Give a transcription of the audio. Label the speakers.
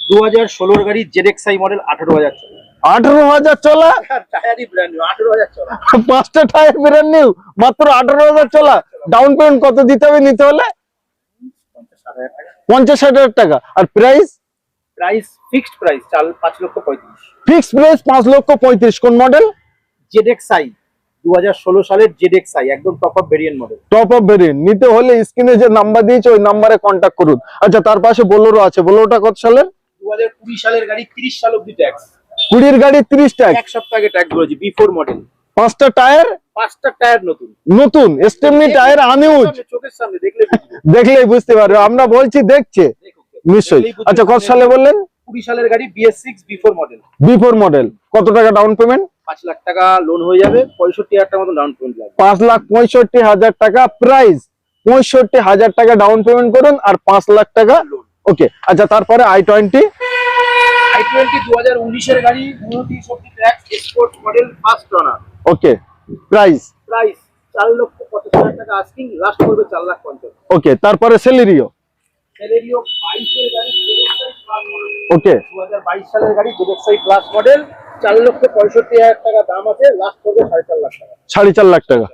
Speaker 1: 2016 গাড়ি ZXi model 18,000 চলা।
Speaker 2: 18,000 চলা,
Speaker 1: টায়ারই ব্র্যান্ড নিউ, 18,000 চলা।
Speaker 2: 5টা টায়ার ব্র্যান্ড নিউ, মাত্র 18,000 চলা। ডাউন পেমেন্ট কত দিতে হবে নিতে হলে?
Speaker 1: 50,000 টাকা।
Speaker 2: 50,000 টাকা। আর price?
Speaker 1: Price fixed price 5,35,000।
Speaker 2: Fixed price 5,35,000। কোন মডেল?
Speaker 1: ZXi 2016 সালের ZXi একদম top up variant model.
Speaker 2: Top off variant নিতে হলে স্ক্রিনে যে নাম্বার দিয়েছে ওই নাম্বারে কন্ট্যাক্ট করুন। আচ্ছা, তার পাশে বোলেরো আছে, বোলেরোটা কত সালের?
Speaker 1: 2020 সালের গাড়ি, 30 সাল অবধি ট্যাক্স।
Speaker 2: 20 গাড়ি 30 টাকা,
Speaker 1: এক সপ্তাহ আগে ট্যাক্স করেছি। B4 মডেল,
Speaker 2: 5টা টায়ার
Speaker 1: 5টা টায়ার নতুন।
Speaker 2: নতুন, স্টেপনি টায়ার আনইউজ।
Speaker 1: চোখের সামনে দেখলে
Speaker 2: দেখলেই বুঝতে পারবে, আমরা বলছি দেখছে নিশ্চয়ই। আচ্ছা, কত সালে বললেন?
Speaker 1: 20 সালের গাড়ি, BS6 B4 model.
Speaker 2: B4 model. কত টাকা ডাউন পেমেন্ট?
Speaker 1: 5 লাখ টাকা লোন হয়ে যাবে, 65,000 টাকা মতো ডাউন পেমেন্ট লাগবে।
Speaker 2: 5,65,000 টাকা প্রাইস, 65,000 টাকা ডাউন পেমেন্ট করুন আর 5 লাখ টাকা। ওকে। আচ্ছা, তারপরে i20।
Speaker 1: i20 2019 এর গাড়ি, 29 অবধি tax, export model, first owner.
Speaker 2: Okay. Price?
Speaker 1: Price 4,50,000 টাকা আস্কিং, লাস্ট করবে 4,50,000।
Speaker 2: ওকে। তারপরে সেলেরিও।
Speaker 1: সেলেরিও 22 এর গাড়ি, ZXi প্লাস মডেল।
Speaker 2: ওকে।
Speaker 1: 2022 সালের গাড়ি, ZXi প্লাস মডেল, 4,65,000 টাকা দাম আছে, লাস্ট করবে 4.5 লাখ টাকা।
Speaker 2: 4.5 লাখ টাকা।